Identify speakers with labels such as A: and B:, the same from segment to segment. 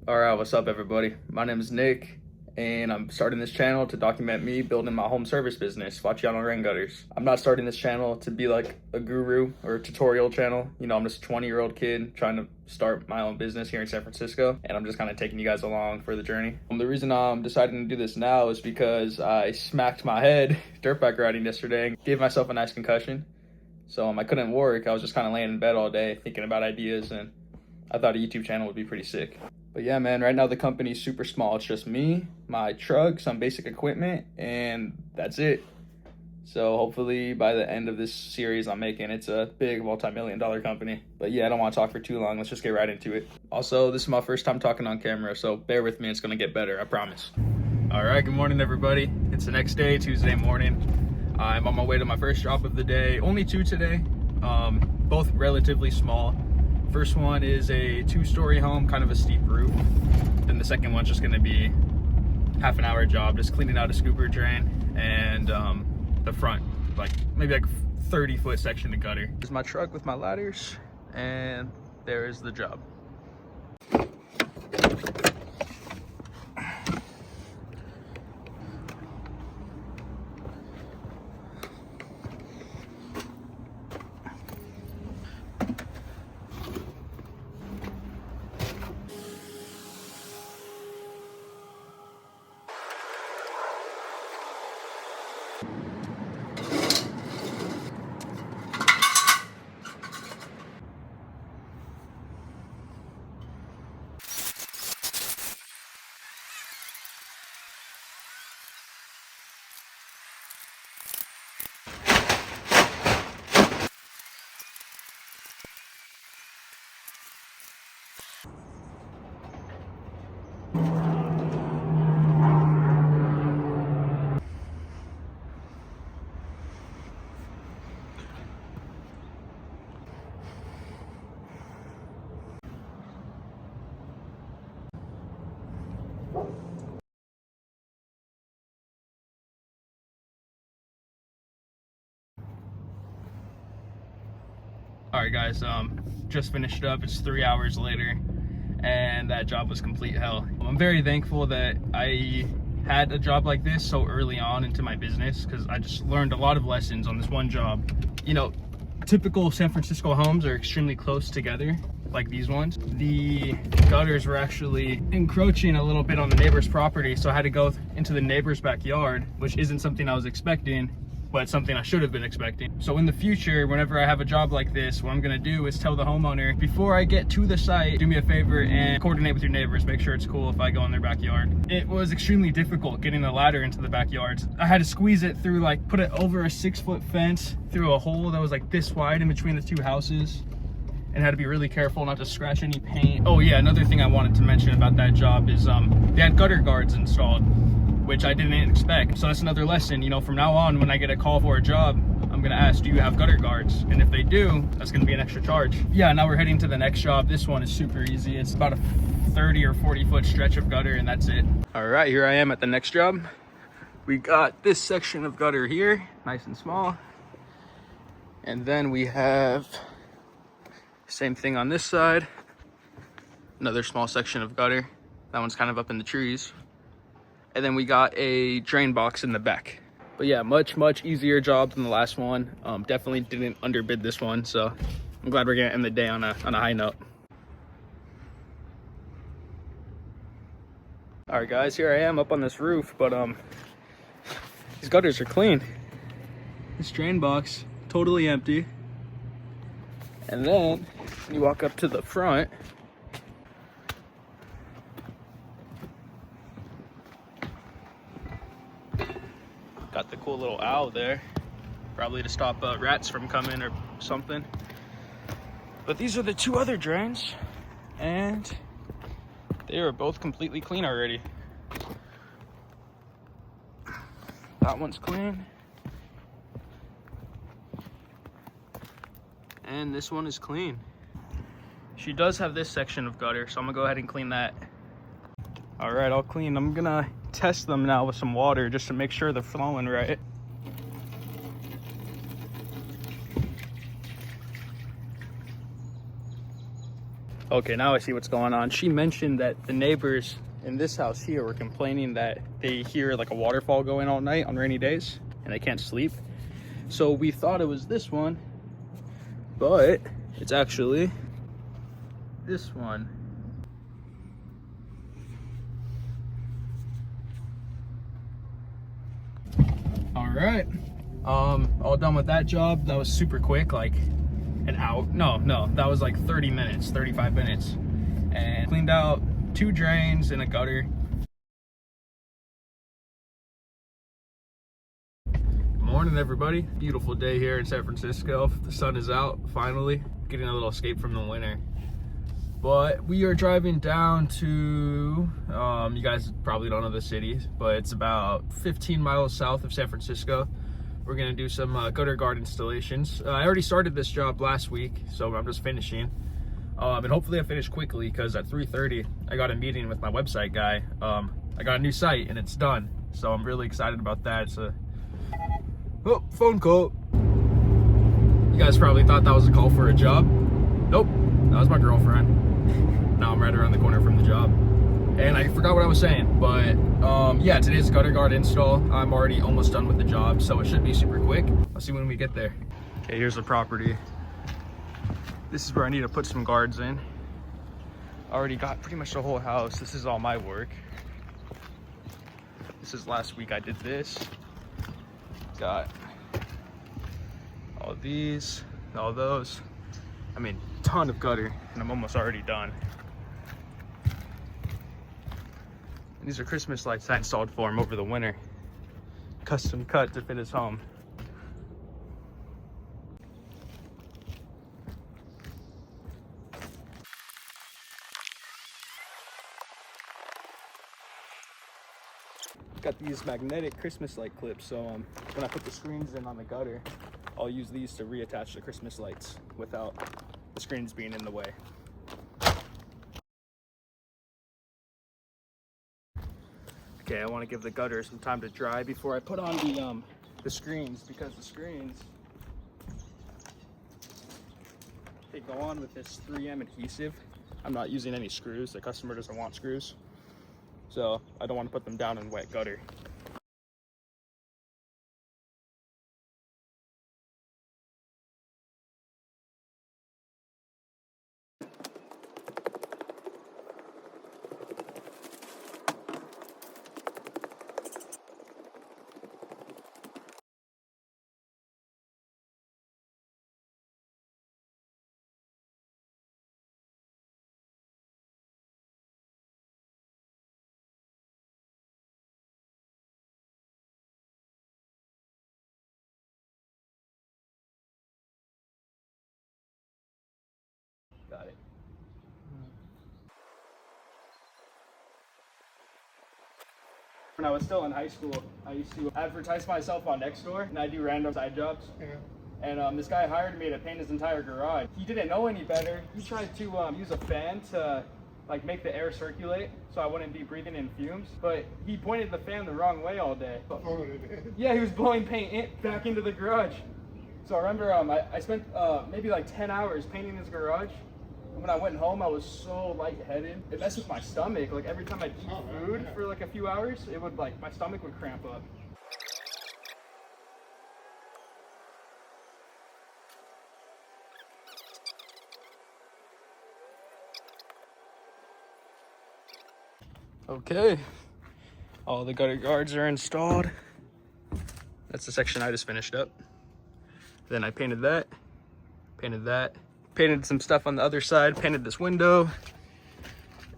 A: Alright, what's up everybody? My name is Nick, and I'm starting this channel to document me building my home service business, Facciano Rain Gutters. I'm not starting this channel to be like a guru or a tutorial channel. You know, I'm just a 20-year-old kid trying to start my own business here in San Francisco, and I'm just kind of taking you guys along for the journey. The reason I'm deciding to do this now is because I smacked my head dirt bike riding yesterday and gave myself a nice concussion. So I couldn't work. I was just kind of laying in bed all day thinking about ideas, and I thought a YouTube channel would be pretty sick. But yeah, man, right now the company's super small. It's just me, my truck, some basic equipment, and that's it. So hopefully by the end of this series I'm making, it's a big multi-million-dollar company. But yeah, I don't want to talk for too long. Let's just get right into it. Also, this is my first time talking on camera, so bear with me. It's going to get better, I promise. All right, good morning, everybody. It's the next day, Tuesday morning. I'm on my way to my first job of the day. Only two today, both relatively small. First one is a 2-story home, kind of a steep roof. Then the second one's just gonna be half an hour job, just cleaning out a scooper drain and the front, maybe like 30-foot section of gutter. Here's my truck with my ladders, and there is the job. All right, guys, just finished up. It's 3 hours later, and that job was complete hell. I'm very thankful that I had a job like this so early on into my business, because I just learned a lot of lessons on this one job. You know, typical San Francisco homes are extremely close together, like these ones. The gutters were actually encroaching a little bit on the neighbor's property, so I had to go into the neighbor's backyard, which isn't something I was expecting, but something I should have been expecting. So in the future, whenever I have a job like this, what I'm gonna do is tell the homeowner, before I get to the site, do me a favor and coordinate with your neighbors, make sure it's cool if I go in their backyard. It was extremely difficult getting the ladder into the backyards. I had to squeeze it through, put it over a 6-foot fence through a hole that was like this wide in between the two houses, and had to be really careful not to scratch any paint. Oh yeah, another thing I wanted to mention about that job is they had gutter guards installed, which I didn't expect. So that's another lesson. You know, from now on, when I get a call for a job, I'm gonna ask, do you have gutter guards? And if they do, that's gonna be an extra charge. Yeah, now we're heading to the next job. This one is super easy. It's about a 30 or 40-foot stretch of gutter, and that's it. All right, here I am at the next job. We got this section of gutter here, nice and small. And then we have same thing on this side. Another small section of gutter. That one's kind of up in the trees. And then we got a drain box in the back. But yeah, much easier job than the last one. Definitely didn't underbid this one, so I'm glad we're gonna end the day on a high note. All right, guys, here I am up on this roof, but these gutters are clean. This drain box totally empty. And then you walk up to the front. Got the cool little owl there, probably to stop rats from coming or something. But these are the two other drains, and they are both completely clean already. That one's clean, and this one is clean. She does have this section of gutter, so I'm gonna go ahead and clean that. All right, all clean. I'm gonna test them now with some water just to make sure they're flowing right. Okay, now I see what's going on. She mentioned that the neighbors in this house here were complaining that they hear like a waterfall going all night on rainy days and they can't sleep. So we thought it was this one, but it's actually this one. All right, all done with that job. That was super quick, like an hour. No, that was like 30 minutes, 35 minutes. And cleaned out 2 drains and a gutter. Morning, everybody. Beautiful day here in San Francisco. The sun is out, finally. Getting a little escape from the winter. But we are driving down to, you guys probably don't know the city, but it's about 15 miles south of San Francisco. We're gonna do some gutter guard installations. I already started this job last week, so I'm just finishing. And hopefully I finish quickly, because at 3:30, I got a meeting with my website guy. I got a new site and it's done. So I'm really excited about that. It's a, oh, phone call. You guys probably thought that was a call for a job. Nope, that was my girlfriend. Now I'm right around the corner from the job. And I forgot what I was saying, but yeah, today's gutter guard install. I'm already almost done with the job, so it should be super quick. I'll see when we get there. Okay, here's the property. This is where I need to put some guards in. I already got pretty much the whole house. This is all my work. This is last week I did this. Got all these, all those. I mean, ton of gutter, and I'm almost already done. And these are Christmas lights I installed for him over the winter. Custom cut to fit his home. Got these magnetic Christmas light clips, so when I put the screens in on the gutter, I'll use these to reattach the Christmas lights without the screens being in the way. Okay, I want to give the gutter some time to dry before I put on the screens, because the screens, they go on with this 3M adhesive. I'm not using any screws. The customer doesn't want screws, so I don't want to put them down in wet gutter. Got it. When I was still in high school, I used to advertise myself on Nextdoor, and I do random side jobs. Yeah. And this guy hired me to paint his entire garage. He didn't know any better. He tried to use a fan to like make the air circulate so I wouldn't be breathing in fumes, but he pointed the fan the wrong way all day. Yeah, he was blowing paint back into the garage. So I remember I spent maybe like 10 hours painting his garage. When I went home, I was so lightheaded. It messed with my stomach. Like every time I'd eat food for like a few hours, it would like, my stomach would cramp up. Okay, all the gutter guards are installed. That's the section I just finished up. Then I painted that, painted some stuff on the other side, painted this window,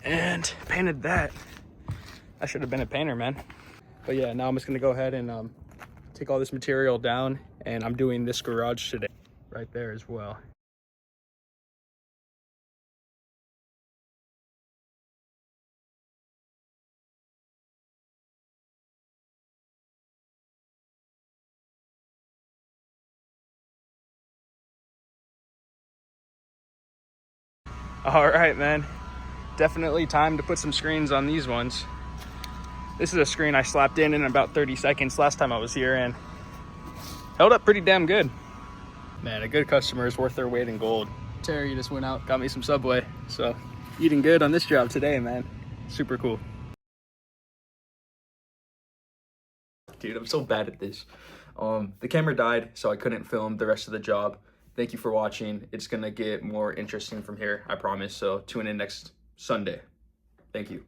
A: and painted that. I should have been a painter, man. But yeah, now I'm just gonna go ahead and take all this material down, and I'm doing this garage today, right there as well. All right, man. Definitely time to put some screens on these ones. This is a screen I slapped in about 30 seconds last time I was here, and held up pretty damn good. Man, a good customer is worth their weight in gold.
B: Terry just went out.
A: Got me some Subway. So eating good on this job today, man. Super cool.
C: Dude, I'm so bad at this. The camera died, so I couldn't film the rest of the job. Thank you for watching. It's gonna get more interesting from here, I promise. So tune in next Sunday. Thank you.